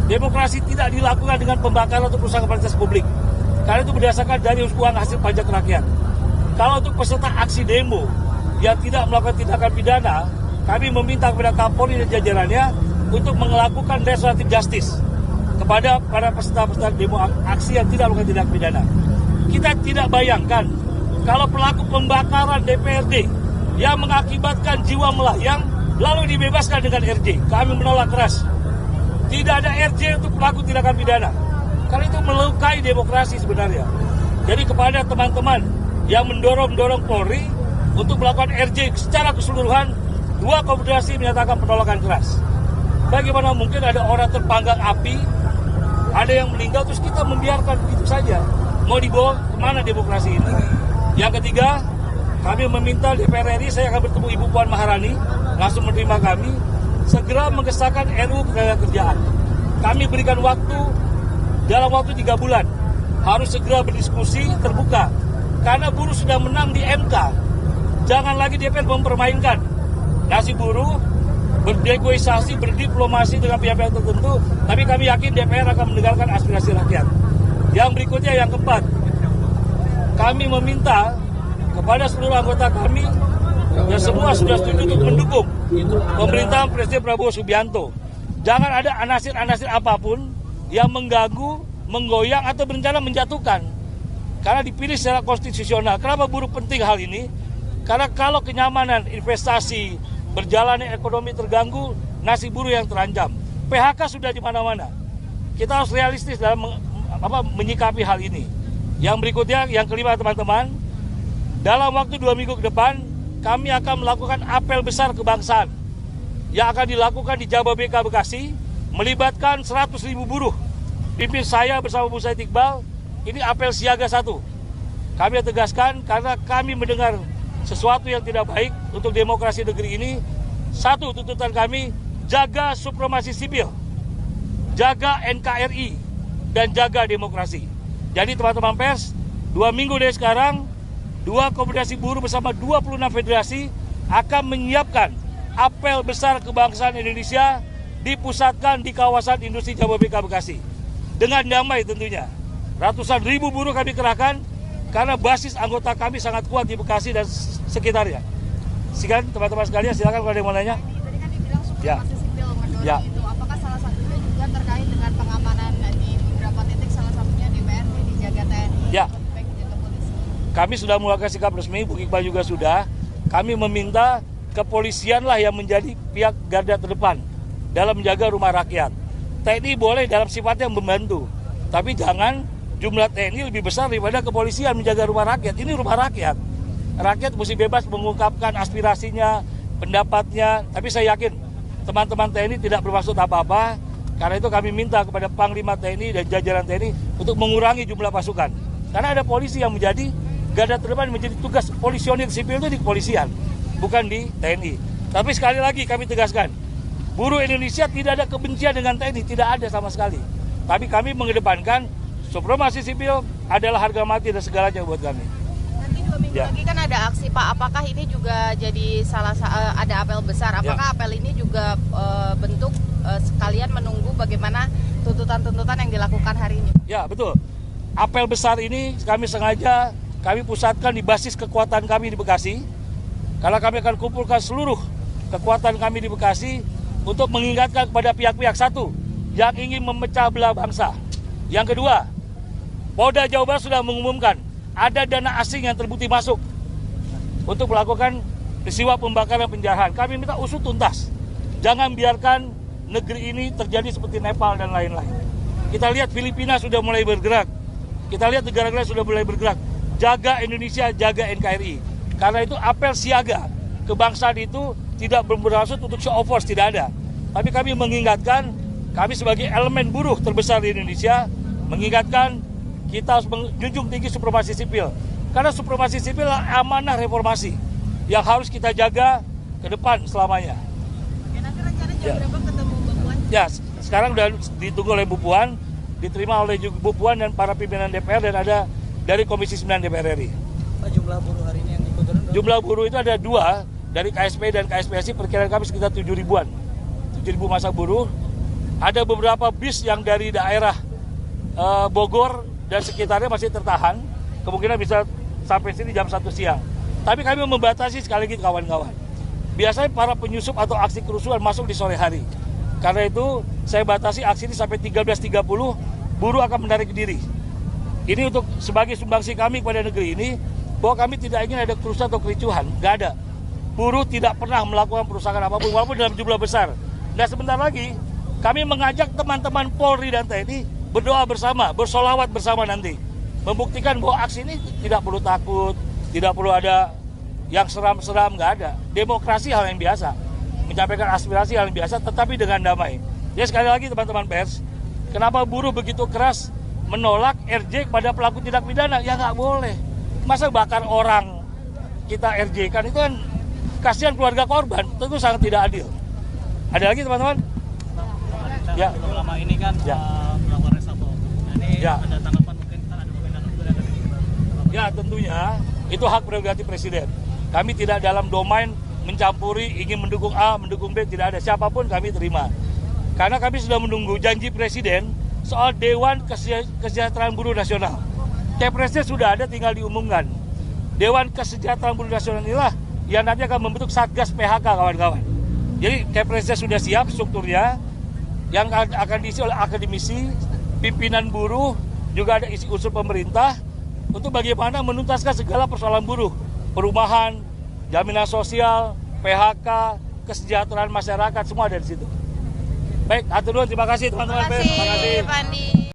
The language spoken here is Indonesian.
Demokrasi tidak dilakukan dengan pembakaran atau perusahaan fasilitas publik. Karena itu berdasarkan dari uang hasil pajak rakyat. Kalau untuk peserta aksi demo yang tidak melakukan tindakan pidana, kami meminta kepada Kapolri dan jajarannya untuk melakukan restoratif justice kepada para peserta demo aksi yang tidak melakukan tindakan pidana. Kita tidak bayangkan kalau pelaku pembakaran DPRD yang mengakibatkan jiwa melayang lalu dibebaskan dengan RJ. Kami menolak keras. Tidak ada RJ untuk pelaku tindakan pidana. Karena itu melukai demokrasi sebenarnya. Jadi kepada teman-teman yang mendorong Polri untuk melakukan RJ secara keseluruhan, dua konfederasi menyatakan penolakan keras. Bagaimana mungkin ada orang terpanggang api, ada yang meninggal, terus kita membiarkan begitu saja. Mau dibawa kemana demokrasi ini? Yang ketiga, kami meminta DPR RI, saya akan bertemu Ibu Puan Maharani, langsung menerima kami, segera mengesahkan RUU Ketenagakerjaan. Kami berikan waktu, dalam waktu 3 bulan, harus segera berdiskusi terbuka. Karena buruh sudah menang di MK. Jangan lagi DPR mempermainkan. Nasib buruh bernegosiasi, berdiplomasi dengan pihak-pihak tertentu, tapi kami yakin DPR akan mendengarkan aspirasi rakyat. Yang berikutnya, yang keempat, kami meminta kepada seluruh anggota kami yang semua sudah setuju untuk mendukung pemerintahan Presiden Prabowo Subianto. Jangan ada anasir-anasir apapun yang mengganggu, menggoyang, atau berencana menjatuhkan. Karena dipilih secara konstitusional. Kenapa buruh penting hal ini? Karena kalau kenyamanan, investasi, berjalannya ekonomi terganggu, nasib buruh yang terancam. PHK sudah di mana-mana. Kita harus realistis dalam menyikapi hal ini. Yang berikutnya, yang kelima teman-teman, dalam waktu 2 minggu ke depan, kami akan melakukan apel besar kebangsaan yang akan dilakukan di Jababeka, Bekasi, melibatkan 100.000 buruh. Pimpin saya bersama Bu Said Iqbal, ini apel siaga 1. Kami tegaskan karena kami mendengar sesuatu yang tidak baik untuk demokrasi negeri ini. 1, tuntutan kami, jaga supremasi sipil, jaga NKRI, dan jaga demokrasi. Jadi teman-teman pers, 2 minggu dari sekarang, 2 konfederasi buruh bersama 26 federasi akan menyiapkan apel besar kebangsaan Indonesia dipusatkan di kawasan industri Jababeka, Bekasi. Dengan damai tentunya. Ratusan ribu buruh kami kerahkan karena basis anggota kami sangat kuat di Bekasi dan sekitarnya. Silakan teman-teman sekalian, silakan kalau ada yang mau nanya. Tadi kan dibilang supremasi sipil mendorong itu. Apakah salah satunya juga terkait dengan pengamanan di beberapa titik, salah satunya DPRD dijaga TNI, Ya. baik dijaga polisi? Kami sudah melakukan sikap resmi, Bu Iqbal juga sudah. Kami meminta kepolisianlah yang menjadi pihak garda terdepan dalam menjaga rumah rakyat. TNI boleh dalam sifatnya membantu, tapi jangan jumlah TNI lebih besar daripada kepolisian menjaga rumah rakyat. Ini rumah rakyat. Rakyat mesti bebas mengungkapkan aspirasinya, pendapatnya. Tapi saya yakin teman-teman TNI tidak bermaksud apa-apa. Karena itu kami minta kepada Panglima TNI dan jajaran TNI untuk mengurangi jumlah pasukan. Karena ada polisi yang menjadi garda terdepan, menjadi tugas polisionil sipil itu di kepolisian, bukan di TNI. Tapi sekali lagi kami tegaskan, buruh Indonesia tidak ada kebencian dengan TNI, tidak ada sama sekali. Tapi kami mengedepankan supremasi sipil adalah harga mati dan segalanya buat kami. Nanti 2 minggu lagi kan ada aksi, Pak. Apakah ini juga jadi ada apel besar? Apakah apel ini juga bentuk sekalian menunggu bagaimana tuntutan-tuntutan yang dilakukan hari ini? Ya, betul. Apel besar ini kami pusatkan di basis kekuatan kami di Bekasi. Karena kami akan kumpulkan seluruh kekuatan kami di Bekasi untuk mengingatkan kepada pihak-pihak, 1, yang ingin memecah belah bangsa. Yang kedua, Polda Jawa Barat sudah mengumumkan ada dana asing yang terbukti masuk untuk melakukan peristiwa pembakaran penjarahan. Kami minta usut tuntas. Jangan biarkan negeri ini terjadi seperti Nepal dan lain-lain. Kita lihat Filipina sudah mulai bergerak. Kita lihat negara-negara sudah mulai bergerak. Jaga Indonesia, jaga NKRI. Karena itu apel siaga kebangsaan itu tidak bermaksud untuk show of force, tidak ada. Tapi kami mengingatkan, kami sebagai elemen buruh terbesar di Indonesia, mengingatkan kita harus menjunjung tinggi supremasi sipil. Karena supremasi sipil adalah amanah reformasi yang harus kita jaga ke depan selamanya. Ya, nanti rencananya jam berapa ketemu Bu Puan? Ya, sekarang sudah ditunggu oleh Bu Puan, diterima oleh Bu Puan dan para pimpinan DPR, dan ada dari Komisi 9 DPR RI. Pak, jumlah buruh hari ini yang ikut turun? Jumlah buruh itu ada 2, dari KSP dan KSPSI perkiraan kami sekitar 7 ribuan. 7 ribu masa buruh. Ada beberapa bis yang dari daerah Bogor dan sekitarnya masih tertahan, kemungkinan bisa sampai sini jam 1 siang. Tapi kami membatasi sekali lagi kawan-kawan. Biasanya para penyusup atau aksi kerusuhan masuk di sore hari. Karena itu saya batasi aksi ini sampai 13.30, buruh akan menarik diri. Ini untuk sebagai sumbangsi kami kepada negeri ini, bahwa kami tidak ingin ada kerusuhan atau kericuhan, nggak ada. Buruh tidak pernah melakukan perusakan apapun, walaupun dalam jumlah besar. Dan sebentar lagi, kami mengajak teman-teman Polri dan TNI berdoa bersama, bersolawat bersama nanti. Membuktikan bahwa aksi ini tidak perlu takut, tidak perlu ada yang seram-seram, nggak ada. Demokrasi hal yang biasa, menyampaikan aspirasi hal yang biasa, tetapi dengan damai. Jadi sekali lagi teman-teman pers, kenapa buruh begitu keras menolak RJ kepada pelaku tindak pidana? Ya nggak boleh. Masa bakar orang kita RJ kan, itu kan kasihan keluarga korban, tentu sangat tidak adil. Ada lagi teman-teman? Ya. Lama ini kan melakukan reshuffle. Ini Ya. ada tanggapan mungkin ada pemindahan juga dari Ya tentunya itu hak prerogatif presiden. Kami tidak dalam domain mencampuri ingin mendukung A, mendukung B, tidak ada. Siapapun kami terima. Karena kami sudah menunggu janji presiden soal Dewan Kesejahteraan Buruh Nasional. Kepresnya sudah ada, tinggal diumumkan. Dewan Kesejahteraan Buruh Nasional inilah yang nanti akan membentuk Satgas PHK kawan-kawan. Jadi kepresnya sudah siap strukturnya, yang akan diisi oleh akademisi, pimpinan buruh, juga ada isi unsur pemerintah, untuk bagaimana menuntaskan segala persoalan buruh, perumahan, jaminan sosial, PHK, kesejahteraan masyarakat, semua ada di situ. Baik, atur nuhun, terima kasih teman-teman. Terima kasih, Pandi.